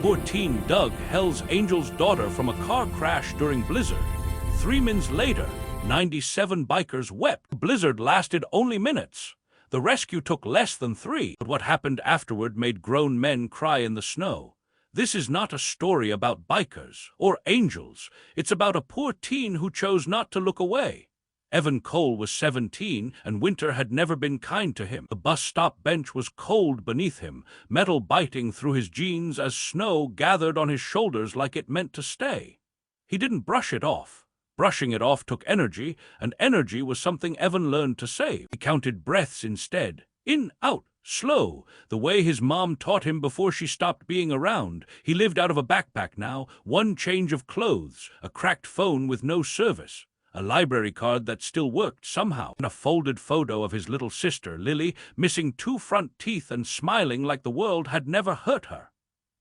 Poor teen Doug, Hell's Angel's daughter from a car crash during blizzard. 3 minutes later, 97 bikers wept. The blizzard lasted only minutes. The rescue took less than 3, but what happened afterward made grown men cry in the snow. This is not a story about bikers or angels. It's about a poor teen who chose not to look away. Evan Cole was 17, and winter had never been kind to him. The bus stop bench was cold beneath him, metal biting through his jeans as snow gathered on his shoulders like it meant to stay. He didn't brush it off. Brushing it off took energy, and energy was something Evan learned to save. He counted breaths instead. In, out, slow, the way his mom taught him before she stopped being around. He lived out of a backpack now, one change of clothes, a cracked phone with no service, a library card that still worked somehow, and a folded photo of his little sister, Lily, missing 2 front teeth and smiling like the world had never hurt her.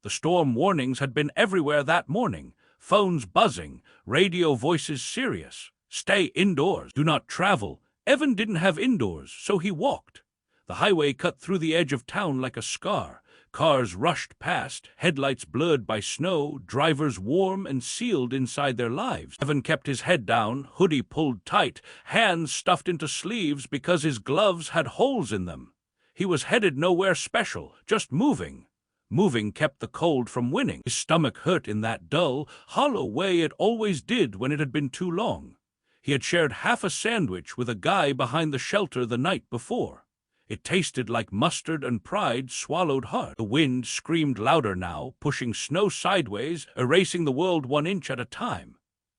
The storm warnings had been everywhere that morning. Phones buzzing, radio voices serious. Stay indoors. Do not travel. Evan didn't have indoors, so he walked. The highway cut through the edge of town like a scar. Cars rushed past, headlights blurred by snow, drivers warm and sealed inside their lives. Evan kept his head down, hoodie pulled tight, hands stuffed into sleeves because his gloves had holes in them. He was headed nowhere special, just moving. Moving kept the cold from winning. His stomach hurt in that dull, hollow way it always did when it had been too long. He had shared half a sandwich with a guy behind the shelter the night before. It tasted like mustard and pride swallowed hard. The wind screamed louder now, pushing snow sideways, erasing the world 1 inch at a time.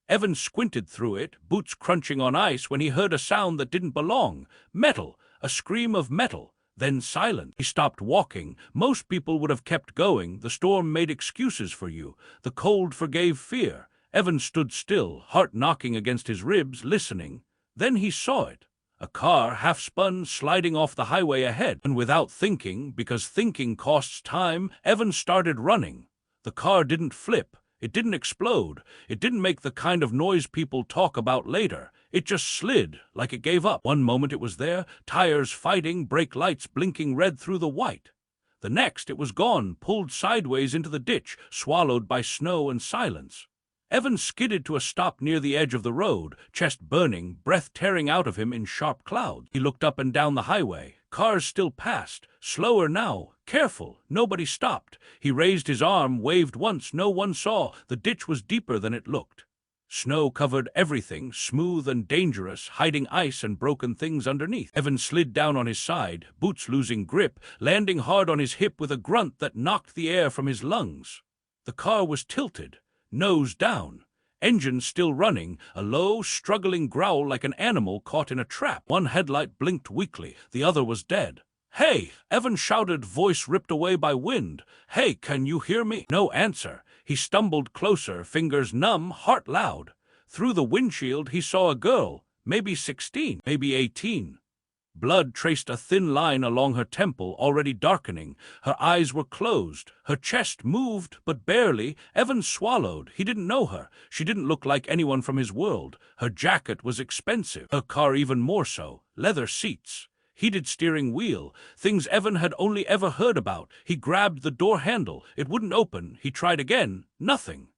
Evan squinted through it, boots crunching on ice, when he heard a sound that didn't belong. Metal, a scream of metal, then silence. He stopped walking. Most people would have kept going. The storm made excuses for you. The cold forgave fear. Evan stood still, heart knocking against his ribs, listening. Then he saw it. A car, half-spun, sliding off the highway ahead. And without thinking, because thinking costs time, Evan started running. The car didn't flip. It didn't explode. It didn't make the kind of noise people talk about later. It just slid, like it gave up. One moment it was there, tires fighting, brake lights blinking red through the white. The next it was gone, pulled sideways into the ditch, swallowed by snow and silence. Evan skidded to a stop near the edge of the road, chest burning, breath tearing out of him in sharp clouds. He looked up and down the highway. Cars still passed, slower now, careful. Nobody stopped. He raised his arm, waved once. No one saw. The ditch was deeper than it looked. Snow covered everything, smooth and dangerous, hiding ice and broken things underneath. Evan slid down on his side, boots losing grip, landing hard on his hip with a grunt that knocked the air from his lungs. The car was tilted, nose down, engine still running, a low, struggling growl like an animal caught in a trap. One headlight blinked weakly, the other was dead. "Hey!" Evan shouted, voice ripped away by wind. "Hey, can you hear me?" No answer. He stumbled closer, fingers numb, heart loud. Through the windshield he saw a girl, maybe 16, maybe 18. Blood traced a thin line along her temple, already darkening. Her eyes were closed. Her chest moved, but barely. Evan swallowed. He didn't know her. She didn't look like anyone from his world. Her jacket was expensive. Her car even more so. Leather seats. Heated steering wheel. Things Evan had only ever heard about. He grabbed the door handle. It wouldn't open. He tried again. Nothing.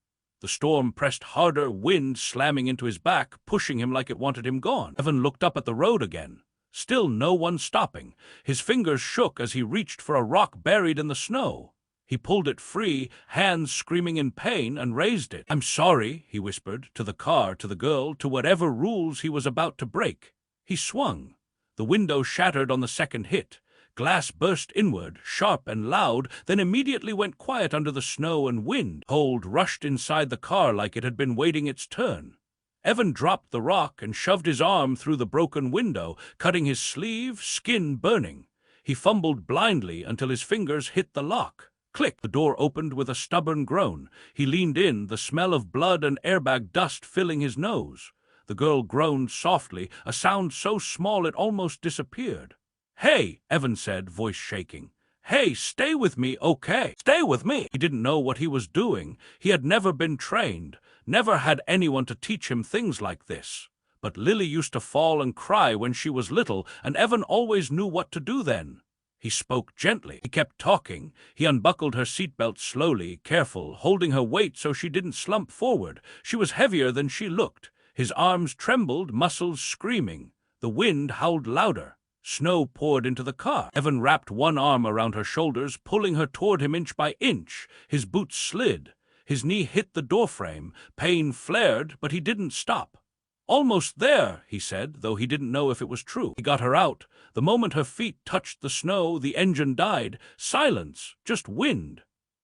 The storm pressed harder, wind slamming into his back, pushing him like it wanted him gone. Evan looked up at the road again. Still no one stopping. His fingers shook as he reached for a rock buried in the snow. He pulled it free, hands screaming in pain, and raised it. "I'm sorry," he whispered, to the car, to the girl, to whatever rules he was about to break. He swung. The window shattered on the second hit. Glass burst inward, sharp and loud, then immediately went quiet under the snow and wind. Cold rushed inside the car like it had been waiting its turn. Evan dropped the rock and shoved his arm through the broken window, cutting his sleeve, skin burning. He fumbled blindly until his fingers hit the lock. Click! The door opened with a stubborn groan. He leaned in, the smell of blood and airbag dust filling his nose. The girl groaned softly, a sound so small it almost disappeared. "Hey," Evan said, voice shaking. "Hey, stay with me, okay? Stay with me." He didn't know what he was doing. He had never been trained, never had anyone to teach him things like this. But Lily used to fall and cry when she was little, and Evan always knew what to do then. He spoke gently. He kept talking. He unbuckled her seatbelt slowly, careful, holding her weight so she didn't slump forward. She was heavier than she looked. His arms trembled, muscles screaming. The wind howled louder. Snow poured into the car. Evan wrapped one arm around her shoulders, pulling her toward him inch by inch. His boots slid. His knee hit the doorframe. Pain flared, but he didn't stop. "Almost there," he said, though he didn't know if it was true. He got her out. The moment her feet touched the snow, the engine died. Silence, just wind.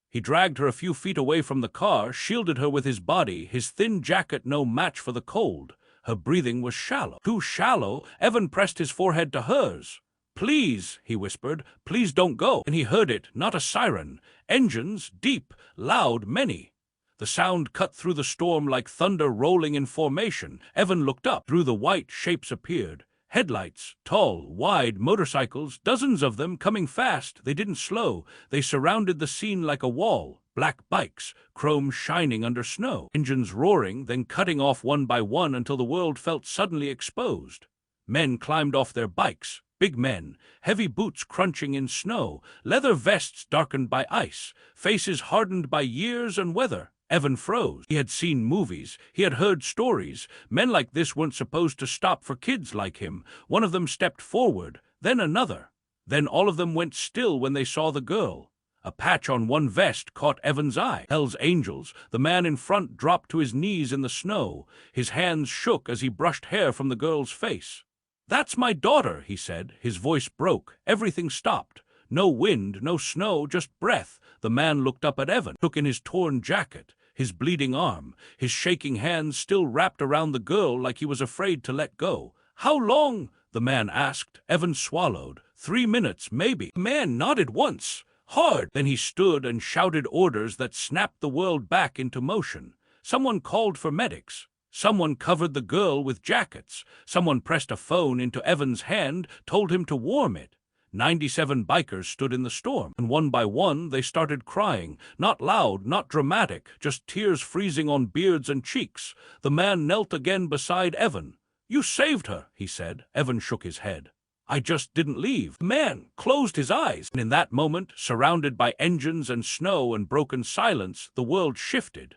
He dragged her a few feet away from the car, shielded her with his body, his thin jacket no match for the cold. Her breathing was shallow. Too shallow. Evan pressed his forehead to hers. "Please," he whispered, "please don't go." And he heard it, not a siren. Engines, deep, loud, many. The sound cut through the storm like thunder rolling in formation. Evan looked up. Through the white, shapes appeared. Headlights, tall, wide, motorcycles, dozens of them coming fast. They didn't slow. They surrounded the scene like a wall. Black bikes, chrome shining under snow. Engines roaring, then cutting off one by one until the world felt suddenly exposed. Men climbed off their bikes. Big men, heavy boots crunching in snow, leather vests darkened by ice, faces hardened by years and weather. Evan froze. He had seen movies. He had heard stories. Men like this weren't supposed to stop for kids like him. One of them stepped forward, then another. Then all of them went still when they saw the girl. A patch on one vest caught Evan's eye. Hell's Angels. The man in front dropped to his knees in the snow. His hands shook as he brushed hair from the girl's face. "That's my daughter," he said. His voice broke. Everything stopped. No wind, no snow, just breath. The man looked up at Evan, took in his torn jacket, his bleeding arm, his shaking hands still wrapped around the girl like he was afraid to let go. "How long?" the man asked. Evan swallowed. 3 minutes, maybe. The man nodded once, hard. Then he stood and shouted orders that snapped the world back into motion. Someone called for medics. Someone covered the girl with jackets. Someone pressed a phone into Evan's hand, told him to warm it. 97 bikers stood in the storm, and one by one they started crying. Not loud, not dramatic, just tears freezing on beards and cheeks. The man knelt again beside Evan. "You saved her," he said. Evan shook his head. "I just didn't leave." The man closed his eyes, and in that moment, surrounded by engines and snow and broken silence, the world shifted.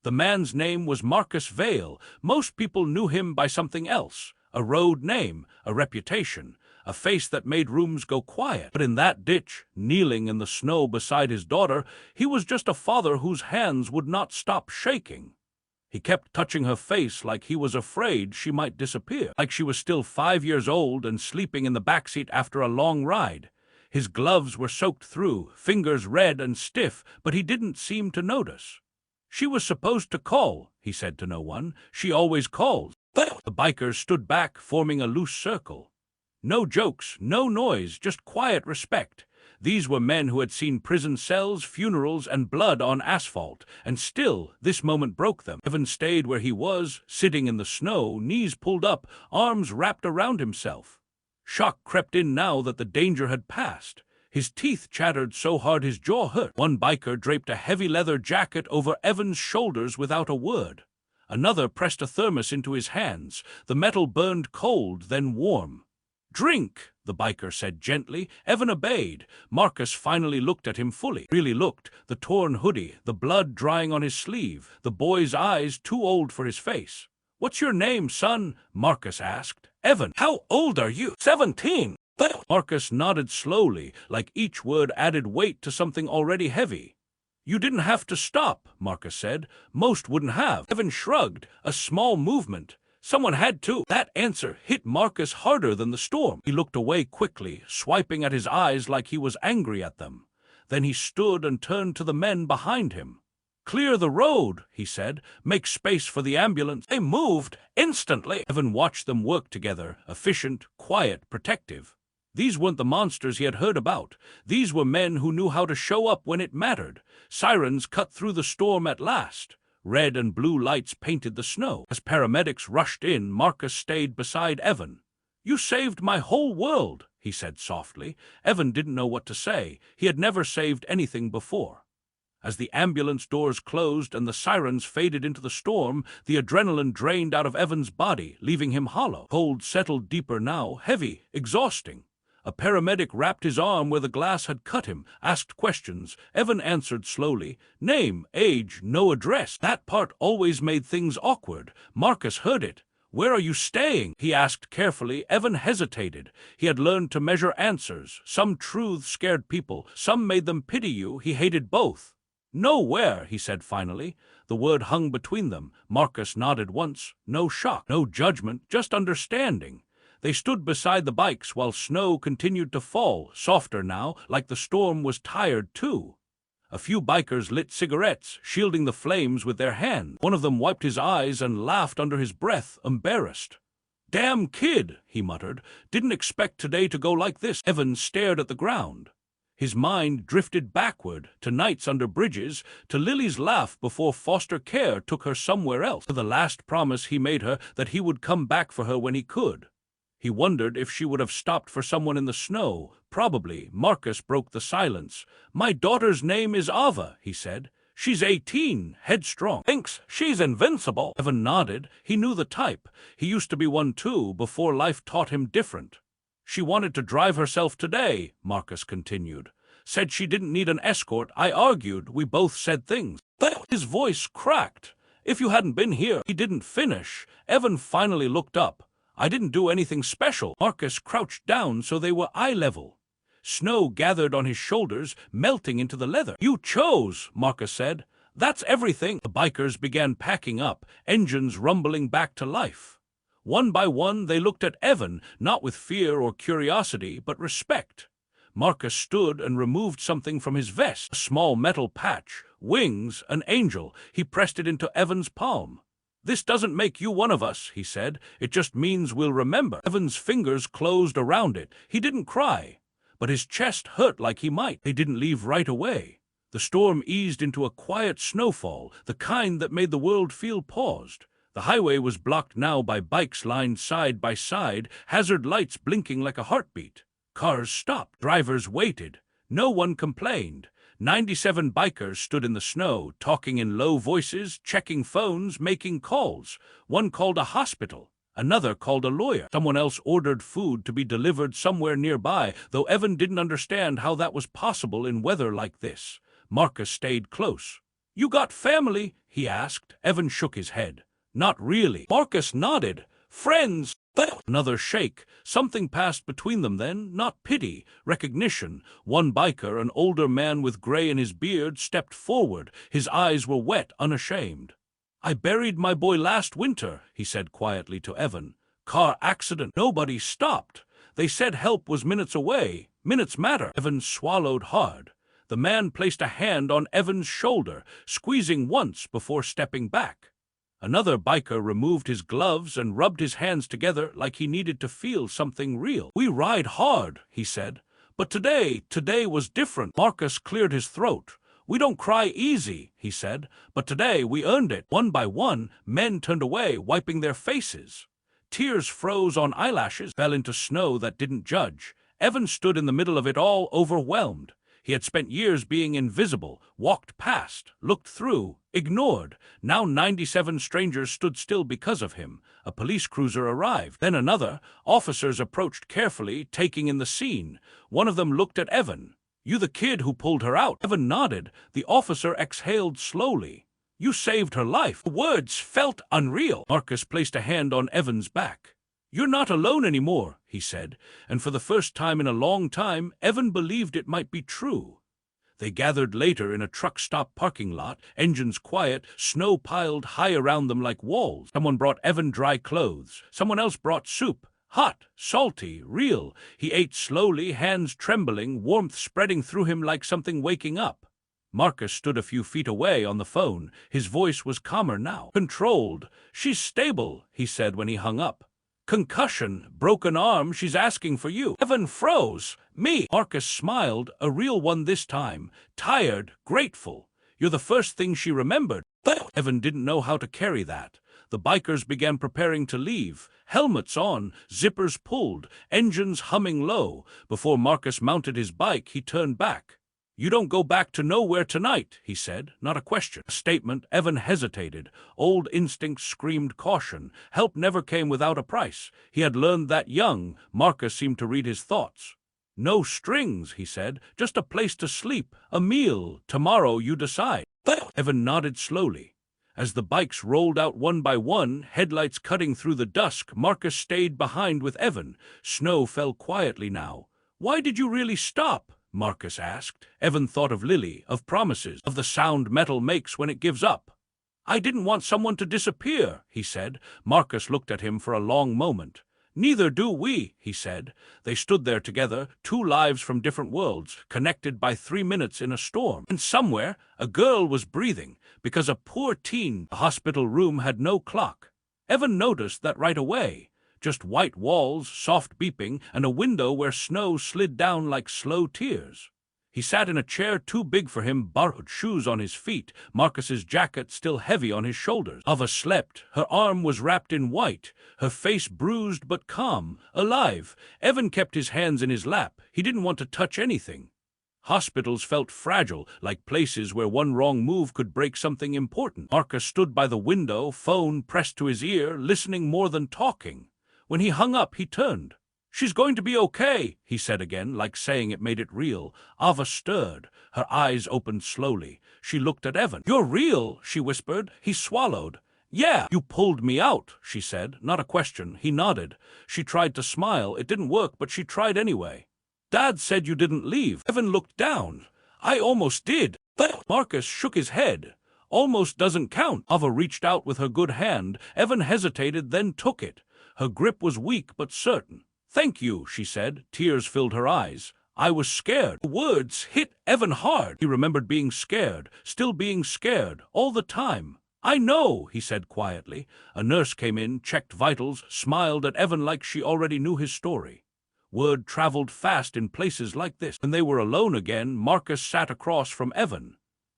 The man's name was Marcus Vale. Most people knew him by something else. A road name, a reputation, a face that made rooms go quiet. But in that ditch, kneeling in the snow beside his daughter, he was just a father whose hands would not stop shaking. He kept touching her face like he was afraid she might disappear, like she was still 5 years old and sleeping in the backseat after a long ride. His gloves were soaked through, fingers red and stiff, but he didn't seem to notice. "She was supposed to call," he said to no one. "She always calls." The bikers stood back, forming a loose circle. No jokes, no noise, just quiet respect. These were men who had seen prison cells, funerals, and blood on asphalt, and still this moment broke them. Evan stayed where he was, sitting in the snow, knees pulled up, arms wrapped around himself. Shock crept in now that the danger had passed. His teeth chattered so hard his jaw hurt. One biker draped a heavy leather jacket over Evan's shoulders without a word. Another pressed a thermos into his hands. The metal burned cold, then warm. "Drink," the biker said gently. Evan obeyed. Marcus finally looked at him fully. Really looked. The torn hoodie, the blood drying on his sleeve, the boy's eyes too old for his face. "What's your name, son?" Marcus asked. "Evan." "How old are you?" 17. Marcus nodded slowly, like each word added weight to something already heavy. "You didn't have to stop," Marcus said. "Most wouldn't have." Evan shrugged. A small movement. "Someone had to." That answer hit Marcus harder than the storm. He looked away quickly, swiping at his eyes like he was angry at them. Then he stood and turned to the men behind him. "Clear the road," he said. "Make space for the ambulance." They moved instantly. Evan watched them work together, efficient, quiet, protective. These weren't the monsters he had heard about. These were men who knew how to show up when it mattered. Sirens cut through the storm at last. Red and blue lights painted the snow. As paramedics rushed in, Marcus stayed beside Evan. "You saved my whole world," he said softly. Evan didn't know what to say. He had never saved anything before. As the ambulance doors closed and the sirens faded into the storm, the adrenaline drained out of Evan's body, leaving him hollow. Cold settled deeper now, heavy, exhausting. A paramedic wrapped his arm where the glass had cut him, asked questions. Evan answered slowly. Name, age, no address. That part always made things awkward. Marcus heard it. Where are you staying? He asked carefully. Evan hesitated. He had learned to measure answers. Some truths scared people. Some made them pity you. He hated both. Nowhere, he said finally. The word hung between them. Marcus nodded once. No shock, no judgment, just understanding. They stood beside the bikes while snow continued to fall, softer now, like the storm was tired too. A few bikers lit cigarettes, shielding the flames with their hands. One of them wiped his eyes and laughed under his breath, embarrassed. "Damn kid," he muttered. "Didn't expect today to go like this." Evan stared at the ground. His mind drifted backward, to nights under bridges, to Lily's laugh before foster care took her somewhere else, to the last promise he made her that he would come back for her when he could. He wondered if she would have stopped for someone in the snow. Probably. Marcus broke the silence. "My daughter's name is Ava," he said. "She's 18, headstrong. Thinks she's invincible." Evan nodded. He knew the type. He used to be one too, before life taught him different. "She wanted to drive herself today," Marcus continued. "Said she didn't need an escort. I argued. We both said things." His voice cracked. "If you hadn't been here." He didn't finish. Evan finally looked up. "I didn't do anything special." Marcus crouched down so they were eye level. Snow gathered on his shoulders, melting into the leather. "You chose," Marcus said. "That's everything." The bikers began packing up, engines rumbling back to life. One by one they looked at Evan, not with fear or curiosity, but respect. Marcus stood and removed something from his vest, a small metal patch, wings, an angel. He pressed it into Evan's palm. "This doesn't make you one of us," he said. "It just means we'll remember." Evan's fingers closed around it. He didn't cry, but his chest hurt like he might. They didn't leave right away. The storm eased into a quiet snowfall, the kind that made the world feel paused. The highway was blocked now by bikes lined side by side, hazard lights blinking like a heartbeat. Cars stopped. Drivers waited. No one complained. 97 bikers stood in the snow, talking in low voices, checking phones, making calls. One called a hospital. Another called a lawyer. Someone else ordered food to be delivered somewhere nearby, though Evan didn't understand how that was possible in weather like this. Marcus stayed close. "You got family?" he asked. Evan shook his head. "Not really." Marcus nodded. "Friends." Another shake. Something passed between them then, not pity, recognition. One biker, an older man with gray in his beard, stepped forward. His eyes were wet, unashamed. "I buried my boy last winter," he said quietly to Evan. "Car accident." Nobody stopped. They said help was minutes away. Minutes matter. Evan swallowed hard. The man placed a hand on Evan's shoulder, squeezing once before stepping back. Another biker removed his gloves and rubbed his hands together like he needed to feel something real. "We ride hard," he said. "But today was different." Marcus cleared his throat. "We don't cry easy," he said, "but today we earned it." One by one, men turned away, wiping their faces. Tears froze on eyelashes, fell into snow that didn't judge. Evan stood in the middle of it all, overwhelmed. He had spent years being invisible, walked past, looked through, ignored. Now 97 strangers stood still because of him. A police cruiser arrived, then another. Officers approached carefully, taking in the scene. One of them looked at Evan. "You the kid who pulled her out?" Evan nodded. The officer exhaled slowly. "You saved her life." The words felt unreal. Marcus placed a hand on Evan's back. "You're not alone anymore," he said, and for the first time in a long time, Evan believed it might be true. They gathered later in a truck stop parking lot, engines quiet, snow piled high around them like walls. Someone brought Evan dry clothes. Someone else brought soup. Hot, salty, real. He ate slowly, hands trembling, warmth spreading through him like something waking up. Marcus stood a few feet away on the phone. His voice was calmer now. "Controlled. She's stable," he said when he hung up. "Concussion, broken arm, she's asking for you." Evan froze. "Me?" Marcus smiled, a real one this time. Tired, grateful. "You're the first thing she remembered." Evan didn't know how to carry that. The bikers began preparing to leave. Helmets on, zippers pulled, engines humming low. Before Marcus mounted his bike, he turned back. "You don't go back to nowhere tonight," he said, not a question. A statement. Evan hesitated. Old instincts screamed caution. Help never came without a price. He had learned that young. Marcus seemed to read his thoughts. No strings, he said, just a place to sleep, a meal, tomorrow you decide. Evan nodded slowly. As the bikes rolled out one by one, headlights cutting through the dusk, Marcus stayed behind with Evan. Snow fell quietly now. Why did you really stop? Marcus asked. Evan thought of Lily, of promises, of the sound metal makes when it gives up. I didn't want someone to disappear, he said. Marcus looked at him for a long moment. Neither do we, he said. They stood there together, two lives from different worlds, connected by 3 minutes in a storm. And somewhere, a girl was breathing, because a poor teen. The hospital room had no clock. Evan noticed that right away. Just white walls, soft beeping, and a window where snow slid down like slow tears. He sat in a chair too big for him, borrowed shoes on his feet, Marcus's jacket still heavy on his shoulders. Ava slept. Her arm was wrapped in white, her face bruised but calm, alive. Evan kept his hands in his lap. He didn't want to touch anything. Hospitals felt fragile, like places where one wrong move could break something important. Marcus stood by the window, phone pressed to his ear, listening more than talking. When he hung up, he turned. She's going to be okay, he said again, like saying it made it real. Ava stirred. Her eyes opened slowly. She looked at Evan. You're real, she whispered. He swallowed. Yeah, you pulled me out, she said. Not a question. He nodded. She tried to smile. It didn't work, but she tried anyway. Dad said you didn't leave. Evan looked down. I almost did. Marcus shook his head. Almost doesn't count. Ava reached out with her good hand. Evan hesitated, then took it. Her grip was weak but certain. Thank you, she said. Tears filled her eyes. I was scared. The words hit Evan hard. He remembered being scared, still being scared, all the time. I know, he said quietly. A nurse came in, checked vitals, smiled at Evan like she already knew his story. Word traveled fast in places like this. When they were alone again, Marcus sat across from Evan.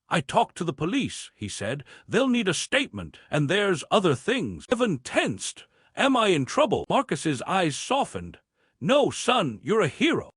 I talked to the police, he said. They'll need a statement, and there's other things. Evan tensed. Am I in trouble? Marcus's eyes softened. No, son, you're a hero.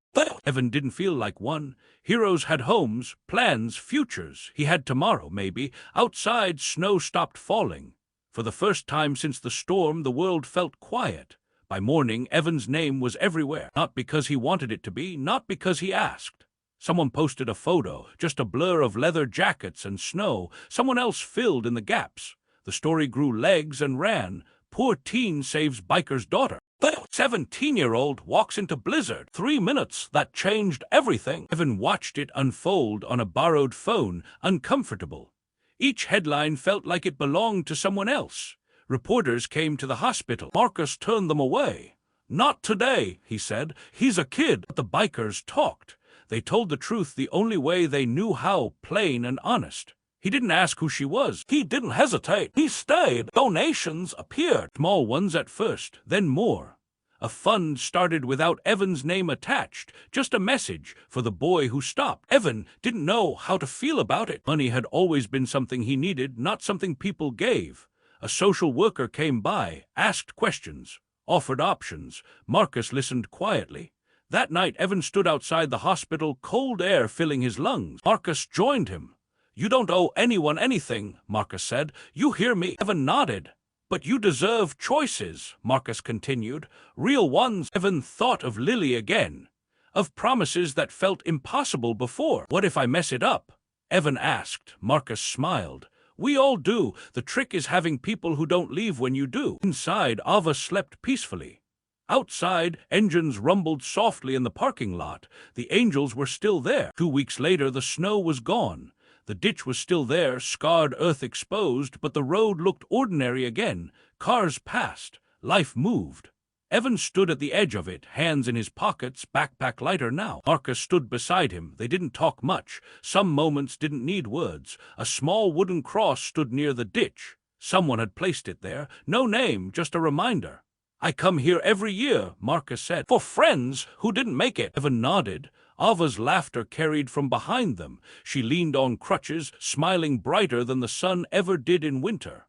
Evan didn't feel like one. Heroes had homes, plans, futures. He had tomorrow, maybe. Outside, snow stopped falling. For the first time since the storm, the world felt quiet. By morning, Evan's name was everywhere. Not because he wanted it to be, not because he asked. Someone posted a photo, just a blur of leather jackets and snow. Someone else filled in the gaps. The story grew legs and ran. Poor teen saves biker's daughter. 17-year-old walks into blizzard. 3 minutes, that changed everything. Evan watched it unfold on a borrowed phone, uncomfortable. Each headline felt like it belonged to someone else. Reporters came to the hospital. Marcus turned them away. Not today, he said. He's a kid. But the bikers talked. They told the truth the only way they knew how, plain and honest. He didn't ask who she was. He didn't hesitate. He stayed. Donations appeared. Small ones at first, then more. A fund started without Evan's name attached, just a message for the boy who stopped. Evan didn't know how to feel about it. Money had always been something he needed, not something people gave. A social worker came by, asked questions, offered options. Marcus listened quietly. That night, Evan stood outside the hospital, cold air filling his lungs. Marcus joined him. You don't owe anyone anything, Marcus said. You hear me? Evan nodded. But you deserve choices, Marcus continued. Real ones. Evan thought of Lily again. Of promises that felt impossible before. What if I mess it up? Evan asked. Marcus smiled. We all do. The trick is having people who don't leave when you do. Inside, Ava slept peacefully. Outside, engines rumbled softly in the parking lot. The angels were still there. 2 weeks later, the snow was gone. The ditch was still there, scarred earth exposed, but the road looked ordinary again. Cars passed. Life moved. Evan stood at the edge of it, hands in his pockets, backpack lighter now. Marcus stood beside him. They didn't talk much. Some moments didn't need words. A small wooden cross stood near the ditch. Someone had placed it there. No name, just a reminder. I come here every year, Marcus said. For friends who didn't make it. Evan nodded. Ava's laughter carried from behind them. She leaned on crutches, smiling brighter than the sun ever did in winter.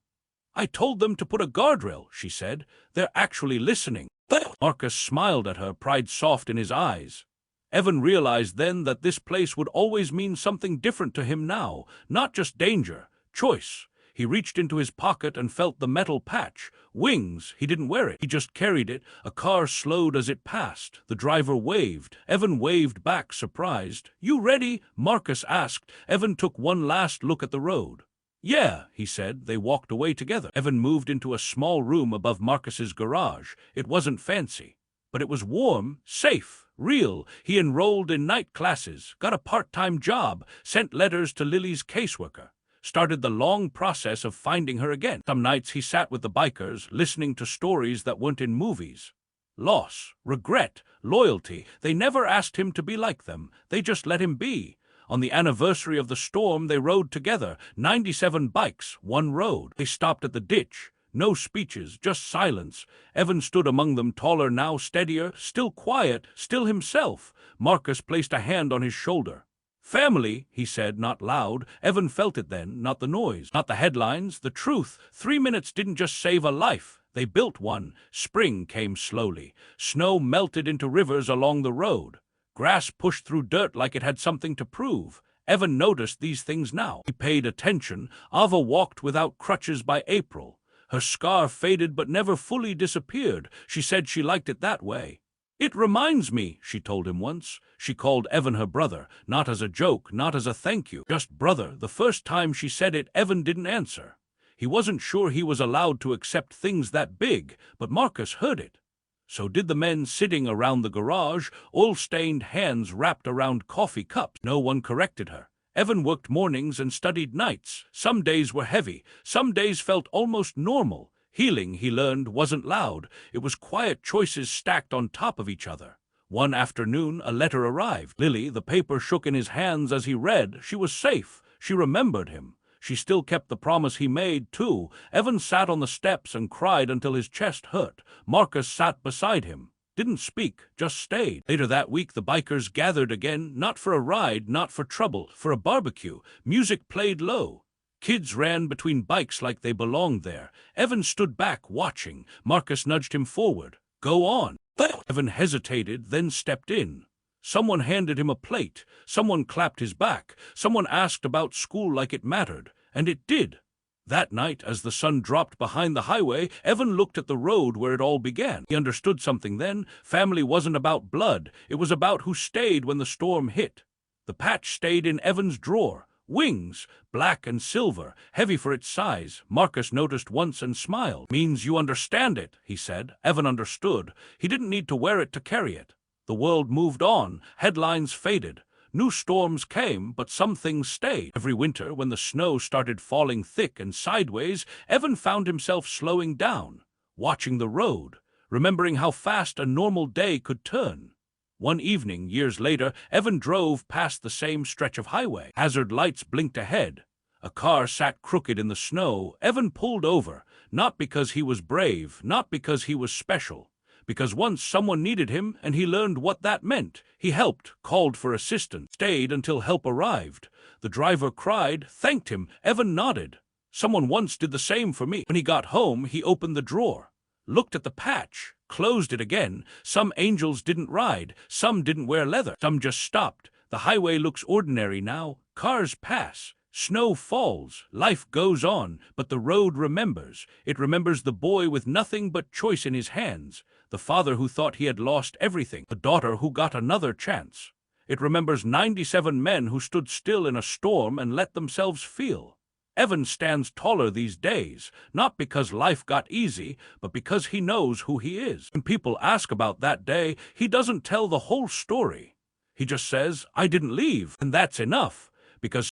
I told them to put a guardrail, she said. They're actually listening. Marcus smiled at her, pride soft in his eyes. Evan realized then that this place would always mean something different to him now, not just danger, choice. He reached into his pocket and felt the metal patch. Wings. He didn't wear it. He just carried it. A car slowed as it passed. The driver waved. Evan waved back, surprised. "You ready?" Marcus asked. Evan took one last look at the road. "Yeah," he said. They walked away together. Evan moved into a small room above Marcus's garage. It wasn't fancy, but it was warm, safe, real. He enrolled in night classes, got a part-time job, sent letters to Lily's caseworker, started the long process of finding her again. Some nights he sat with the bikers, listening to stories that weren't in movies. Loss, regret, loyalty. They never asked him to be like them. They just let him be. On the anniversary of the storm, they rode together. 97 bikes, one road. They stopped at the ditch. No speeches, just silence. Evan stood among them, taller now, steadier, still quiet, still himself. Marcus placed a hand on his shoulder. "Family," he said, not loud. Evan felt it then, not the noise, not the headlines, the truth. 3 minutes didn't just save a life. They built one. Spring came slowly. Snow melted into rivers along the road. Grass pushed through dirt like it had something to prove. Evan noticed these things now. He paid attention. Ava walked without crutches by April. Her scar faded but never fully disappeared. She said she liked it that way. "It reminds me," she told him once. She called Evan her brother, not as a joke, not as a thank you, just brother. The first time she said it, Evan didn't answer. He wasn't sure he was allowed to accept things that big, but Marcus heard it. So did the men sitting around the garage, oil-stained hands wrapped around coffee cups. No one corrected her. Evan worked mornings and studied nights. Some days were heavy. Some days felt almost normal. Healing, he learned, wasn't loud. It was quiet choices stacked on top of each other. One afternoon, a letter arrived. Lily, the paper shook in his hands as he read. She was safe. She remembered him. She still kept the promise he made, too. Evan sat on the steps and cried until his chest hurt. Marcus sat beside him. Didn't speak, just stayed. Later that week, the bikers gathered again, not for a ride, not for trouble, for a barbecue. Music played low. Kids ran between bikes like they belonged there. Evan stood back, watching. Marcus nudged him forward. "Go on." Evan hesitated, then stepped in. Someone handed him a plate. Someone clapped his back. Someone asked about school like it mattered. And it did. That night, as the sun dropped behind the highway, Evan looked at the road where it all began. He understood something then. Family wasn't about blood. It was about who stayed when the storm hit. The patch stayed in Evan's drawer. Wings, black and silver, heavy for its size. Marcus noticed once and smiled. "Means you understand it," he said. Evan understood. He didn't need to wear it to carry it. The world moved on. Headlines faded. New storms came, but some things stayed. Every winter, when the snow started falling thick and sideways, Evan found himself slowing down, watching the road, remembering how fast a normal day could turn. One evening, years later, Evan drove past the same stretch of highway. Hazard lights blinked ahead. A car sat crooked in the snow. Evan pulled over, not because he was brave, not because he was special, because once someone needed him and he learned what that meant. He helped, called for assistance, stayed until help arrived. The driver cried, thanked him. Evan nodded. "Someone once did the same for me." When he got home, he opened the drawer, looked at the patch, closed it again. Some angels didn't ride, some didn't wear leather, some just stopped. The highway looks ordinary now. Cars pass. Snow falls, life goes on, but the road remembers. It remembers the boy with nothing but choice in his hands, the father who thought he had lost everything, the daughter who got another chance. It remembers 97 men who stood still in a storm and let themselves feel. Evan stands taller these days, not because life got easy, but because he knows who he is. When people ask about that day, he doesn't tell the whole story. He just says, "I didn't leave," and that's enough. Because